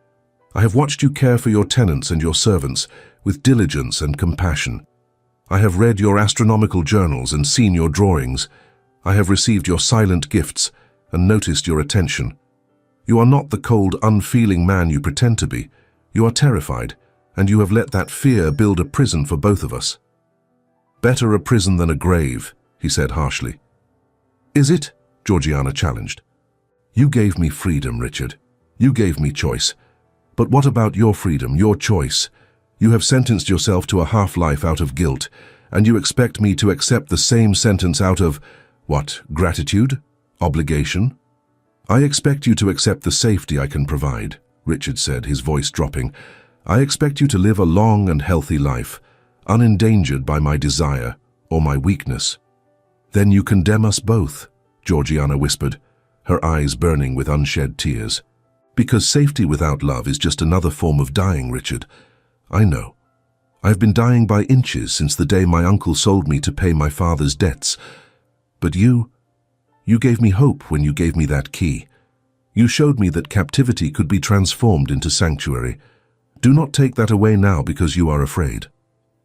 I have watched you care for your tenants and your servants with diligence and compassion. I have read your astronomical journals and seen your drawings. I have received your silent gifts and noticed your attention. You are not the cold, unfeeling man you pretend to be. You are terrified, and you have let that fear build a prison for both of us." "Better a prison than a grave," he said harshly. "Is it?" Georgiana challenged. "You gave me freedom, Richard. You gave me choice. But what about your freedom, your choice? You have sentenced yourself to a half-life out of guilt, and you expect me to accept the same sentence out of, what, gratitude? Obligation? I expect you to accept the safety I can provide," Richard said, his voice dropping. "I expect you to live a long and healthy life, unendangered by my desire or my weakness." "Then you condemn us both," Georgiana whispered, her eyes burning with unshed tears. "Because safety without love is just another form of dying, Richard. I know. I've been dying by inches since the day my uncle sold me to pay my father's debts. But you gave me hope when you gave me that key. You showed me that captivity could be transformed into sanctuary. Do not take that away now because you are afraid."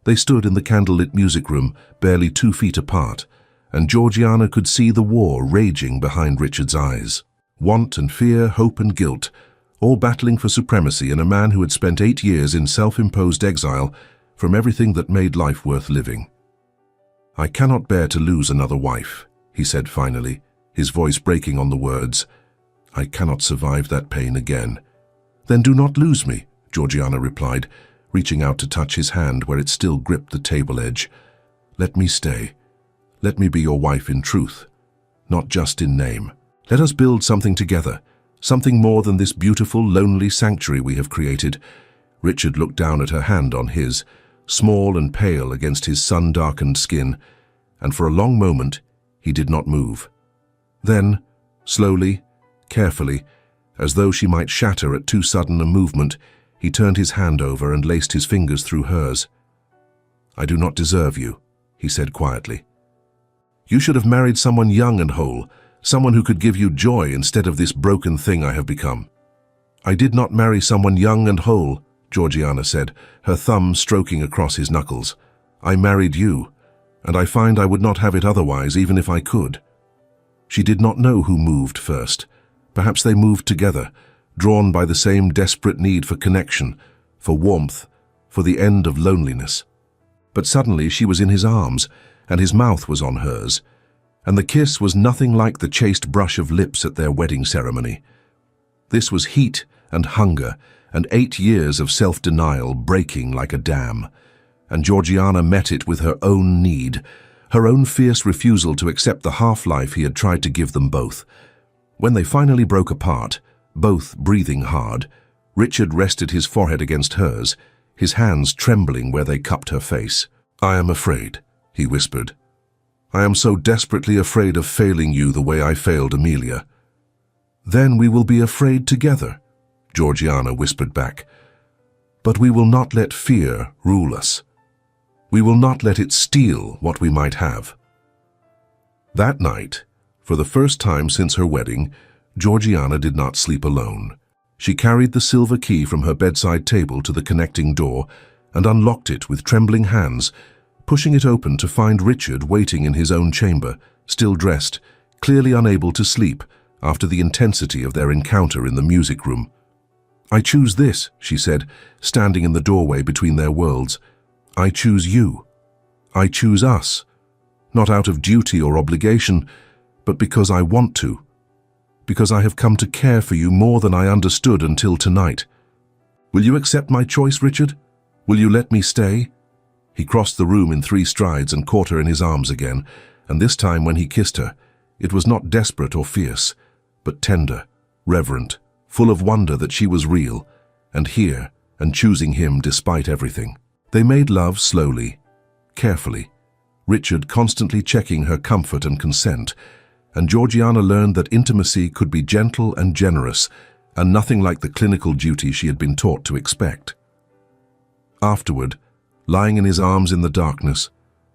They stood in the candlelit music room, barely 2 feet apart, and Georgiana could see the war raging behind Richard's eyes. Want and fear, hope and guilt, all battling for supremacy in a man who had spent 8 years in self-imposed exile from everything that made life worth living. "I cannot bear to lose another wife," he said finally, his voice breaking on the words. "I cannot survive that pain again." "Then do not lose me," Georgiana replied, reaching out to touch his hand where it still gripped the table edge. "Let me stay. Let me be your wife in truth, not just in name. Let us build something together, something more than this beautiful, lonely sanctuary we have created." Richard looked down at her hand on his, small and pale against his sun-darkened skin, and for a long moment he did not move. Then, slowly, carefully, as though she might shatter at too sudden a movement, he turned his hand over and laced his fingers through hers. "I do not deserve you," he said quietly. "You should have married someone young and whole, someone who could give you joy instead of this broken thing I have become." "I did not marry someone young and whole," Georgiana said, her thumb stroking across his knuckles. "I married you, and I find I would not have it otherwise even if I could." She did not know who moved first. Perhaps they moved together, drawn by the same desperate need for connection, for warmth, for the end of loneliness. But suddenly she was in his arms, and his mouth was on hers, and the kiss was nothing like the chaste brush of lips at their wedding ceremony. This was heat and hunger, and 8 years of self-denial breaking like a dam, and Georgiana met it with her own need, her own fierce refusal to accept the half-life he had tried to give them both. When they finally broke apart, both breathing hard, Richard rested his forehead against hers, his hands trembling where they cupped her face. "I am afraid," he whispered. "I am so desperately afraid of failing you the way I failed Amelia." "Then we will be afraid together," Georgiana whispered back. "But we will not let fear rule us. We will not let it steal what we might have." That night, for the first time since her wedding, Georgiana did not sleep alone. She carried the silver key from her bedside table to the connecting door and unlocked it with trembling hands, pushing it open to find Richard waiting in his own chamber, still dressed, clearly unable to sleep after the intensity of their encounter in the music room. "I choose this," she said, standing in the doorway between their worlds. "I choose you. I choose us, not out of duty or obligation, but because I want to. Because I have come to care for you more than I understood until tonight. Will you accept my choice, Richard? Will you let me stay?" He crossed the room in 3 strides and caught her in his arms again, and this time when he kissed her, it was not desperate or fierce, but tender, reverent, full of wonder that she was real, and here, and choosing him despite everything. They made love slowly, carefully, Richard constantly checking her comfort and consent, and Georgiana learned that intimacy could be gentle and generous, and nothing like the clinical duty she had been taught to expect. Afterward, lying in his arms in the darkness,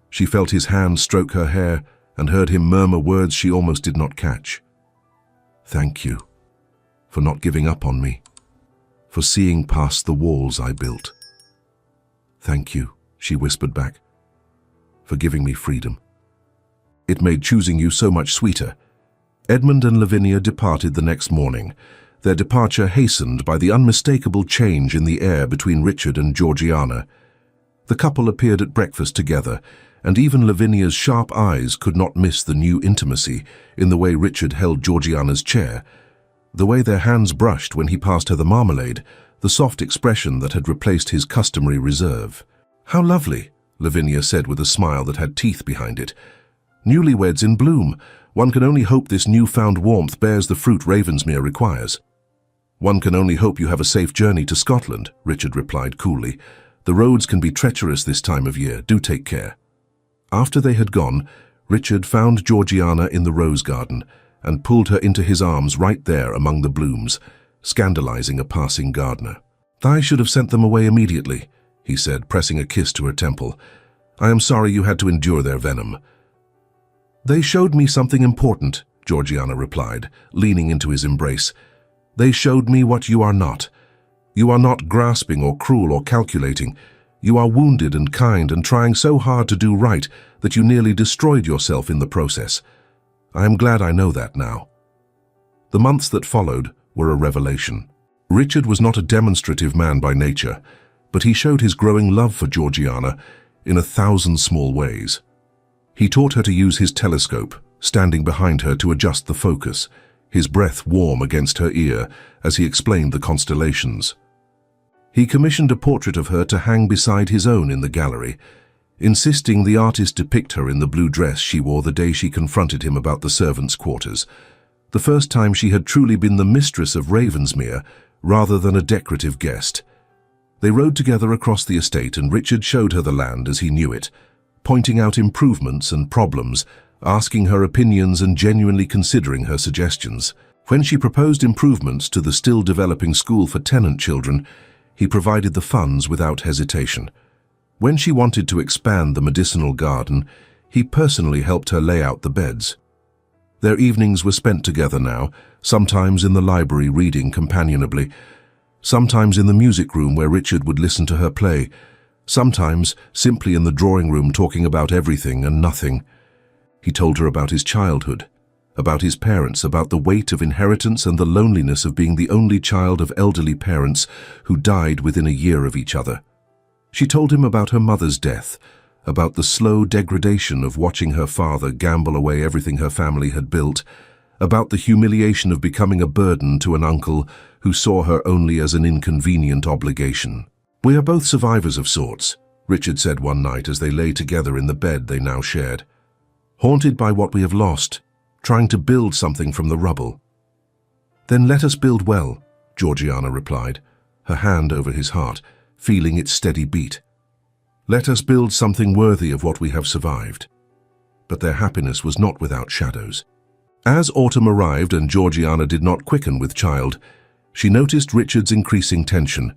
she felt his hand stroke her hair and heard him murmur words she almost did not catch. "Thank you for not giving up on me, for seeing past the walls I built. Thank you," she whispered back, "for giving me freedom. It made choosing you so much sweeter." Edmund and Lavinia departed the next morning, their departure hastened by the unmistakable change in the air between Richard and Georgiana. The couple appeared at breakfast together, and even Lavinia's sharp eyes could not miss the new intimacy in the way Richard held Georgiana's chair, the way their hands brushed when he passed her the marmalade, the soft expression that had replaced his customary reserve. "How lovely," Lavinia said with a smile that had teeth behind it. "Newlyweds in bloom. One can only hope this newfound warmth bears the fruit Ravensmere requires." "One can only hope you have a safe journey to Scotland," Richard replied coolly. "The roads can be treacherous this time of year. Do take care." After they had gone, Richard found Georgiana in the rose garden and pulled her into his arms right there among the blooms, scandalizing a passing gardener. "I should have sent them away immediately," he said, pressing a kiss to her temple. "I am sorry you had to endure their venom." "They showed me something important," Georgiana replied, leaning into his embrace. "They showed me what you are not. You are not grasping or cruel or calculating. You are wounded and kind and trying so hard to do right that you nearly destroyed yourself in the process. I am glad I know that now." The months that followed were a revelation. Richard was not a demonstrative man by nature, but he showed his growing love for Georgiana in 1,000 small ways. He taught her to use his telescope, standing behind her to adjust the focus, his breath warm against her ear as he explained the constellations. He commissioned a portrait of her to hang beside his own in the gallery, insisting the artist depict her in the blue dress she wore the day she confronted him about the servants' quarters, the first time she had truly been the mistress of Ravensmere rather than a decorative guest. They rode together across the estate and Richard showed her the land as he knew it, pointing out improvements and problems, asking her opinions and genuinely considering her suggestions. When she proposed improvements to the still-developing school for tenant children, he provided the funds without hesitation. When she wanted to expand the medicinal garden, he personally helped her lay out the beds. Their evenings were spent together now, sometimes in the library reading companionably, sometimes in the music room where Richard would listen to her play, sometimes simply in the drawing room talking about everything and nothing. He told her about his childhood, about his parents, about the weight of inheritance and the loneliness of being the only child of elderly parents who died within a year of each other. She told him about her mother's death, about the slow degradation of watching her father gamble away everything her family had built, about the humiliation of becoming a burden to an uncle who saw her only as an inconvenient obligation. "We are both survivors of sorts," Richard said one night as they lay together in the bed they now shared. "Haunted by what we have lost, trying to build something from the rubble." "Then let us build well," Georgiana replied, her hand over his heart, feeling its steady beat. "Let us build something worthy of what we have survived." But their happiness was not without shadows. As autumn arrived and Georgiana did not quicken with child, she noticed Richard's increasing tension,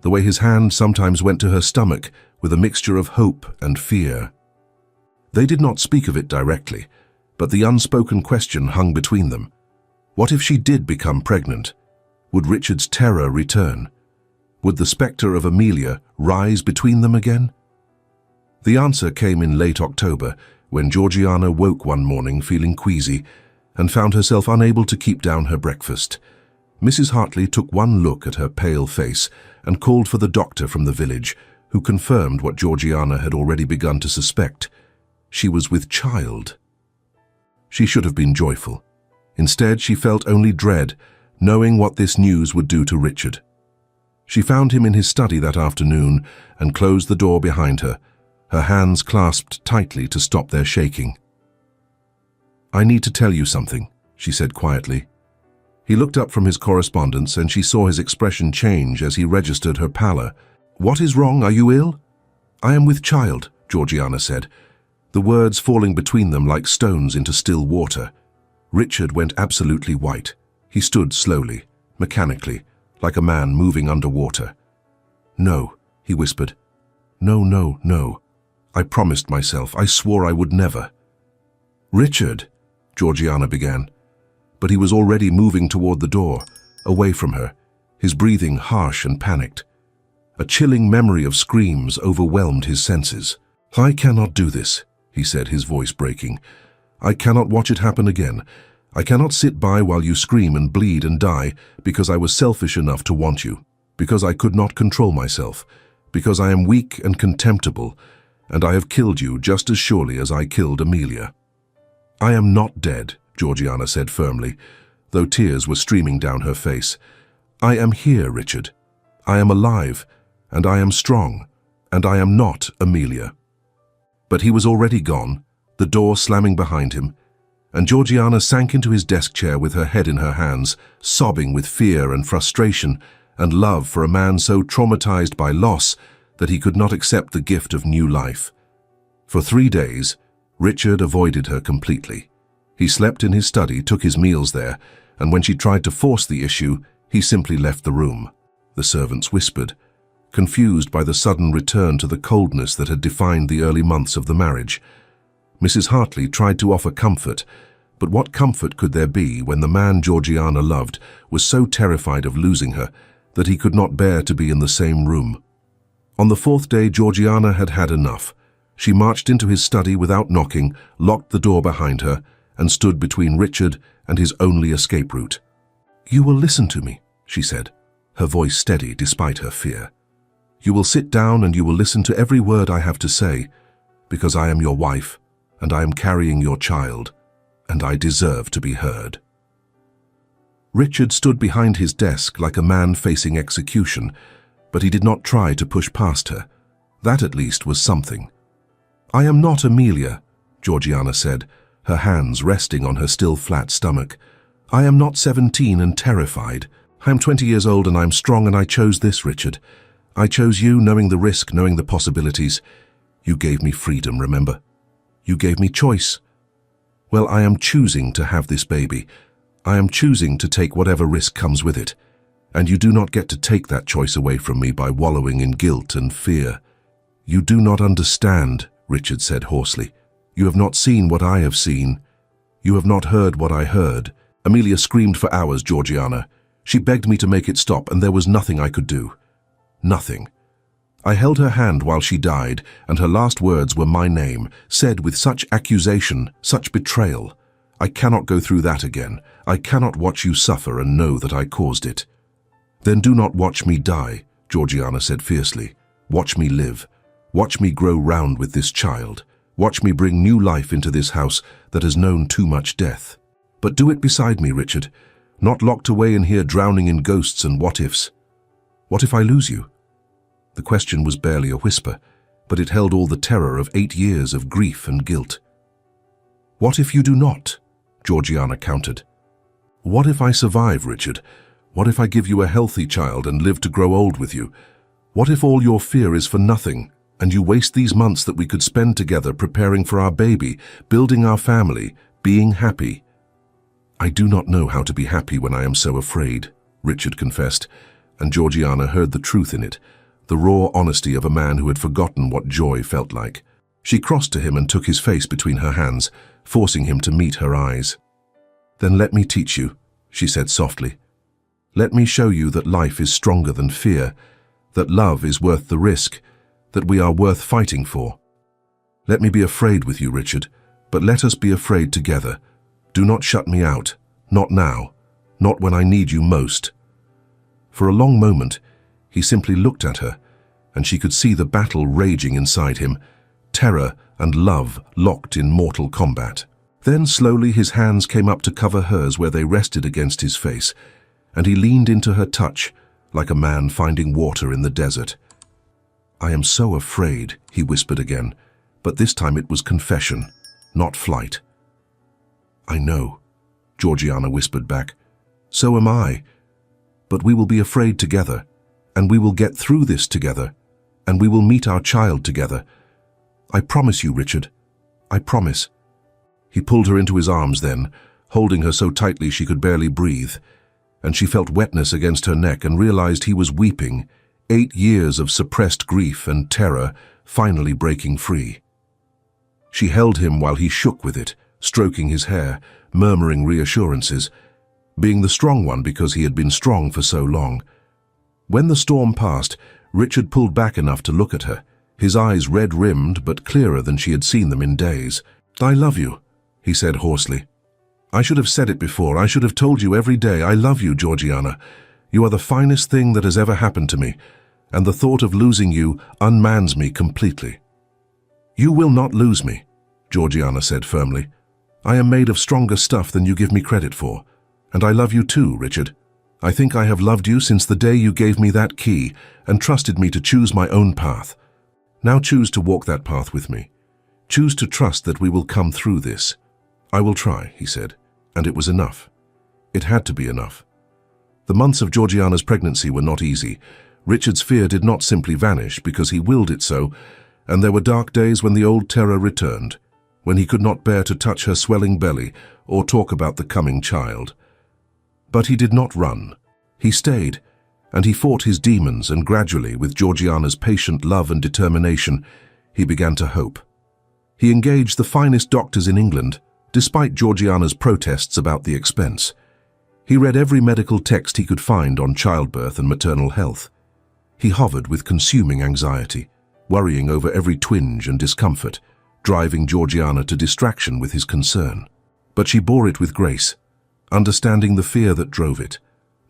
the way his hand sometimes went to her stomach with a mixture of hope and fear. They did not speak of it directly, but the unspoken question hung between them. What if she did become pregnant? Would Richard's terror return? Would the spectre of Amelia rise between them again? The answer came in late October, when Georgiana woke one morning feeling queasy and found herself unable to keep down her breakfast. Mrs. Hartley took one look at her pale face and called for the doctor from the village, who confirmed what Georgiana had already begun to suspect. She was with child. She should have been joyful. Instead, she felt only dread, knowing what this news would do to Richard. She found him in his study that afternoon and closed the door behind her, her hands clasped tightly to stop their shaking. "I need to tell you something," she said quietly. He looked up from his correspondence and she saw his expression change as he registered her pallor. "What is wrong? Are you ill?" "I am with child," Georgiana said, the words falling between them like stones into still water. Richard went absolutely white. He stood slowly, mechanically, like a man moving underwater. "No," he whispered. "No, no, no. I promised myself. I swore I would never." "Richard," Georgiana began, but he was already moving toward the door, away from her, his breathing harsh and panicked. A chilling memory of screams overwhelmed his senses. "I cannot do this," he said, his voice breaking. "I cannot watch it happen again. I cannot sit by while you scream and bleed and die because I was selfish enough to want you, because I could not control myself, because I am weak and contemptible, and I have killed you just as surely as I killed Amelia." "I am not dead," Georgiana said firmly, though tears were streaming down her face. "I am here, Richard. I am alive, and I am strong, and I am not Amelia." But he was already gone, the door slamming behind him, and Georgiana sank into his desk chair with her head in her hands, sobbing with fear and frustration and love for a man so traumatized by loss that he could not accept the gift of new life. For 3 days, Richard avoided her completely. He slept in his study, took his meals there, and when she tried to force the issue, he simply left the room. The servants whispered, confused by the sudden return to the coldness that had defined the early months of the marriage. Mrs. Hartley tried to offer comfort, but what comfort could there be when the man Georgiana loved was so terrified of losing her that he could not bear to be in the same room? On the 4th day, Georgiana had had enough. She marched into his study without knocking, locked the door behind her, and stood between Richard and his only escape route. "You will listen to me," she said, her voice steady despite her fear. "You will sit down and you will listen to every word I have to say, because I am your wife, and I am carrying your child, and I deserve to be heard." Richard stood behind his desk like a man facing execution, but he did not try to push past her. That at least was something. "I am not Amelia," Georgiana said, her hands resting on her still flat stomach. "I am not 17 and terrified. I am 20 years old and I am strong, and I chose this, Richard. I chose you, knowing the risk, knowing the possibilities. You gave me freedom, remember? You gave me choice. Well, I am choosing to have this baby. I am choosing to take whatever risk comes with it. And you do not get to take that choice away from me by wallowing in guilt and fear." "You do not understand," Richard said hoarsely. "You have not seen what I have seen. You have not heard what I heard." Amelia screamed for hours, Georgiana. She begged me to make it stop, and there was nothing I could do. Nothing. I held her hand while she died, and her last words were my name, said with such accusation, such betrayal. "I cannot go through that again. I cannot watch you suffer and know that I caused it." "Then do not watch me die," Georgiana said fiercely. "Watch me live. Watch me grow round with this child. Watch me bring new life into this house that has known too much death. But do it beside me, Richard, not locked away in here drowning in ghosts and what-ifs. What if I lose you?" The question was barely a whisper, but it held all the terror of 8 years of grief and guilt. "What if you do not?" Georgiana countered. "What if I survive, Richard? What if I give you a healthy child and live to grow old with you? What if all your fear is for nothing, and you waste these months that we could spend together preparing for our baby, building our family, being happy?" "I do not know how to be happy when I am so afraid," Richard confessed, and Georgiana heard the truth in it, the raw honesty of a man who had forgotten what joy felt like. She crossed to him and took his face between her hands, forcing him to meet her eyes. "Then let me teach you," she said softly. "Let me show you that life is stronger than fear, that love is worth the risk, that we are worth fighting for. Let me be afraid with you, Richard, but let us be afraid together. Do not shut me out, not now, not when I need you most." For a long moment, he simply looked at her, and she could see the battle raging inside him, terror and love locked in mortal combat. Then slowly his hands came up to cover hers where they rested against his face, and he leaned into her touch like a man finding water in the desert. "I am so afraid," he whispered again, but this time it was confession, not flight. "I know," Georgiana whispered back. "So am I. But we will be afraid together, and we will get through this together, and we will meet our child together. I promise you, Richard. I promise." He pulled her into his arms then, holding her so tightly she could barely breathe. and she felt wetness against her neck and realized he was weeping, 8 years of suppressed grief and terror finally breaking free. She held him while he shook with it, stroking his hair, murmuring reassurances, being the strong one because he had been strong for so long. When the storm passed, Richard pulled back enough to look at her, his eyes red-rimmed but clearer than she had seen them in days. "I love you," he said hoarsely. "I should have said it before. I should have told you every day. I love you, Georgiana. You are the finest thing that has ever happened to me, and the thought of losing you unmans me completely." "You will not lose me," Georgiana said firmly. "I am made of stronger stuff than you give me credit for. And I love you too, Richard. I think I have loved you since the day you gave me that key and trusted me to choose my own path. Now choose to walk that path with me. Choose to trust that we will come through this." "I will try," he said, and it was enough. It had to be enough. The months of Georgiana's pregnancy were not easy. Richard's fear did not simply vanish because he willed it so, and there were dark days when the old terror returned, when he could not bear to touch her swelling belly or talk about the coming child. But he did not run. He stayed, and he fought his demons, and gradually, with Georgiana's patient love and determination, he began to hope. He engaged the finest doctors in England, despite Georgiana's protests about the expense. He read every medical text he could find on childbirth and maternal health. He hovered with consuming anxiety, worrying over every twinge and discomfort, driving Georgiana to distraction with his concern. But she bore it with grace, understanding the fear that drove it,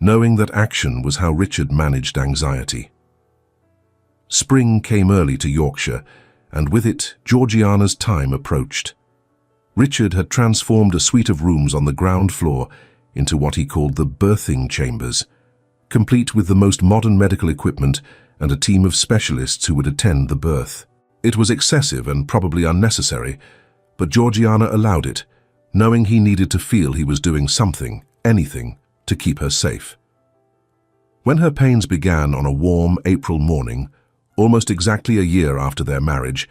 knowing that action was how Richard managed anxiety. Spring came early to Yorkshire, and with it, Georgiana's time approached. Richard had transformed a suite of rooms on the ground floor into what he called the birthing chambers, complete with the most modern medical equipment and a team of specialists who would attend the birth. It was excessive and probably unnecessary, but Georgiana allowed it, knowing he needed to feel he was doing something, anything, to keep her safe. When her pains began on a warm April morning, almost exactly a year after their marriage,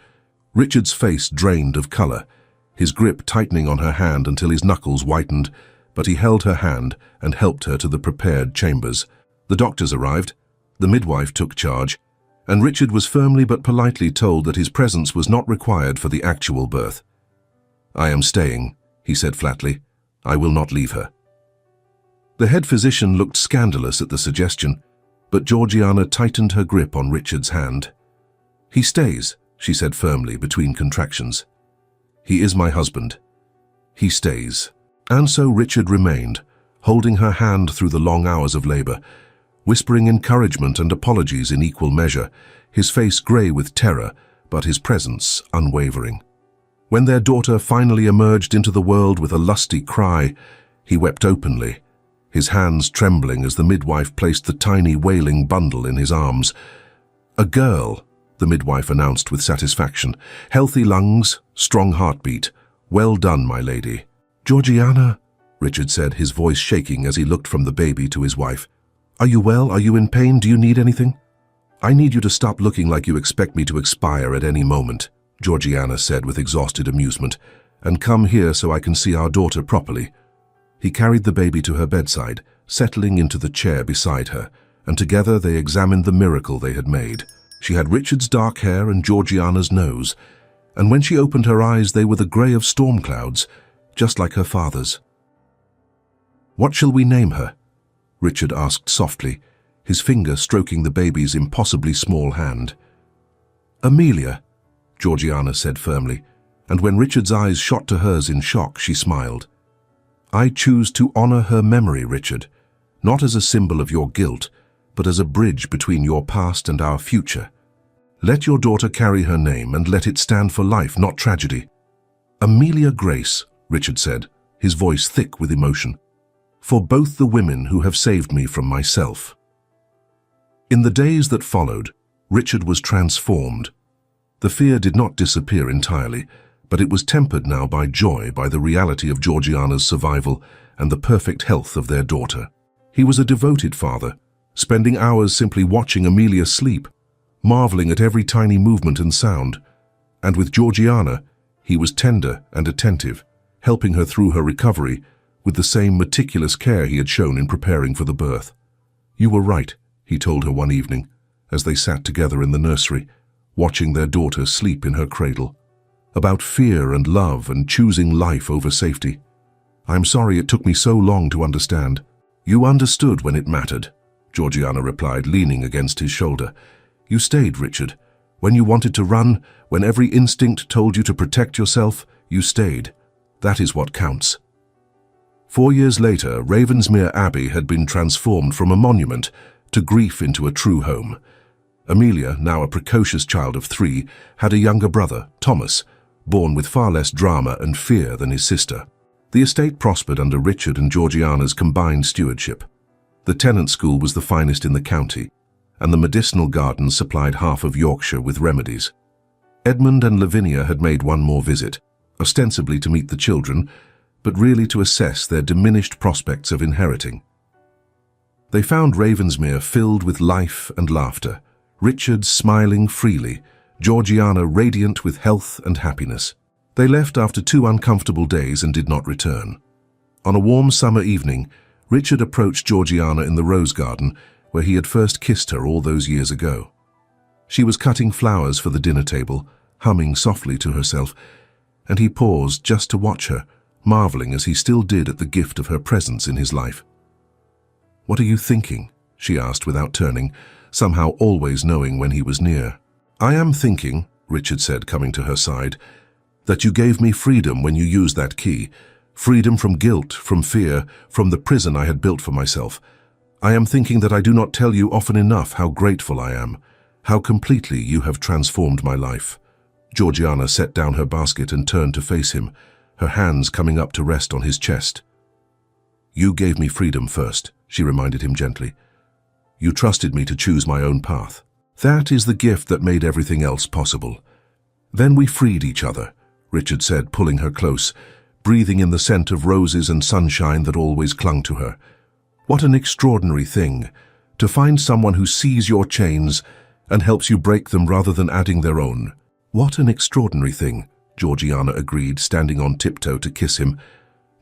Richard's face drained of color, his grip tightening on her hand until his knuckles whitened, but he held her hand and helped her to the prepared chambers. The doctors arrived, the midwife took charge, and Richard was firmly but politely told that his presence was not required for the actual birth. "I am staying," he said flatly. "I will not leave her." The head physician looked scandalous at the suggestion, but Georgiana tightened her grip on Richard's hand. "He stays," she said firmly between contractions. "He is my husband. He stays." And so Richard remained, holding her hand through the long hours of labor, whispering encouragement and apologies in equal measure, his face gray with terror, but his presence unwavering. When their daughter finally emerged into the world with a lusty cry, he wept openly, his hands trembling as the midwife placed the tiny wailing bundle in his arms. "A girl," the midwife announced with satisfaction. "Healthy lungs, strong heartbeat. Well done, my lady." "Georgiana," Richard said, his voice shaking as he looked from the baby to his wife. "Are you well? Are you in pain? Do you need anything?" "I need you to stop looking like you expect me to expire at any moment," Georgiana said with exhausted amusement, "and come here so I can see our daughter properly." He carried the baby to her bedside, settling into the chair beside her, and together they examined the miracle they had made. She had Richard's dark hair and Georgiana's nose, and when she opened her eyes they were the grey of storm clouds, just like her father's. "What shall we name her?" Richard asked softly, his finger stroking the baby's impossibly small hand. "Amelia," Georgiana said firmly, and when Richard's eyes shot to hers in shock, she smiled. "I choose to honor her memory, Richard, not as a symbol of your guilt, but as a bridge between your past and our future. Let your daughter carry her name and let it stand for life, not tragedy." "Amelia Grace," Richard said, his voice thick with emotion, "for both the women who have saved me from myself." In the days that followed, Richard was transformed. The fear did not disappear entirely, but it was tempered now by joy by the reality of Georgiana's survival and the perfect health of their daughter. He was a devoted father, spending hours simply watching Amelia sleep, marveling at every tiny movement and sound. And with Georgiana, he was tender and attentive, helping her through her recovery, with the same meticulous care he had shown in preparing for the birth. "You were right," he told her one evening, as they sat together in the nursery, watching their daughter sleep in her cradle, "about fear and love and choosing life over safety. I'm sorry it took me so long to understand." "You understood when it mattered," Georgiana replied, leaning against his shoulder. "You stayed, Richard. When you wanted to run, when every instinct told you to protect yourself, you stayed. That is what counts." 4 years later, Ravensmere Abbey had been transformed from a monument to grief into a true home. Amelia, now a precocious child of 3, had a younger brother, Thomas, born with far less drama and fear than his sister. The estate prospered under Richard and Georgiana's combined stewardship. The tenant school was the finest in the county, and the medicinal gardens supplied half of Yorkshire with remedies. Edmund and Lavinia had made one more visit, ostensibly to meet the children, but really to assess their diminished prospects of inheriting. They found Ravensmere filled with life and laughter, Richard smiling freely, Georgiana radiant with health and happiness. They left after 2 uncomfortable days and did not return. On a warm summer evening, Richard approached Georgiana in the rose garden, where he had first kissed her all those years ago. She was cutting flowers for the dinner table, humming softly to herself, and he paused just to watch her, marveling as he still did at the gift of her presence in his life. "What are you thinking?" she asked without turning, somehow always knowing when he was near. "I am thinking," Richard said, coming to her side, "that you gave me freedom when you used that key. Freedom from guilt, from fear, from the prison I had built for myself. I am thinking that I do not tell you often enough how grateful I am, how completely you have transformed my life." Georgiana set down her basket and turned to face him, her hands coming up to rest on his chest. "You gave me freedom first," she reminded him gently. "You trusted me to choose my own path. That is the gift that made everything else possible. Then we freed each other," Richard said, pulling her close, breathing in the scent of roses and sunshine that always clung to her. "What an extraordinary thing, to find someone who sees your chains and helps you break them rather than adding their own." "What an extraordinary thing," Georgiana agreed, standing on tiptoe to kiss him.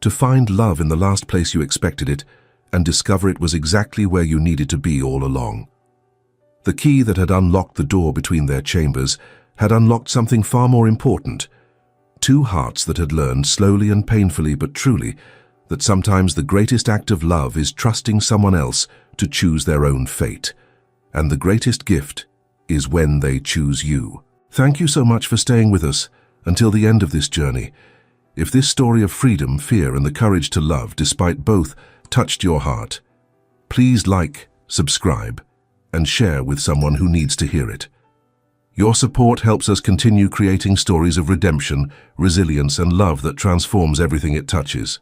"To find love in the last place you expected it, and discover it was exactly where you needed to be all along." The key that had unlocked the door between their chambers had unlocked something far more important. 2 hearts that had learned, slowly and painfully but truly, that sometimes the greatest act of love is trusting someone else to choose their own fate. And the greatest gift is when they choose you. Thank you so much for staying with us until the end of this journey. If this story of freedom, fear, and the courage to love, despite both, touched your heart, please like, subscribe, and share with someone who needs to hear it. Your support helps us continue creating stories of redemption, resilience, and love that transforms everything it touches.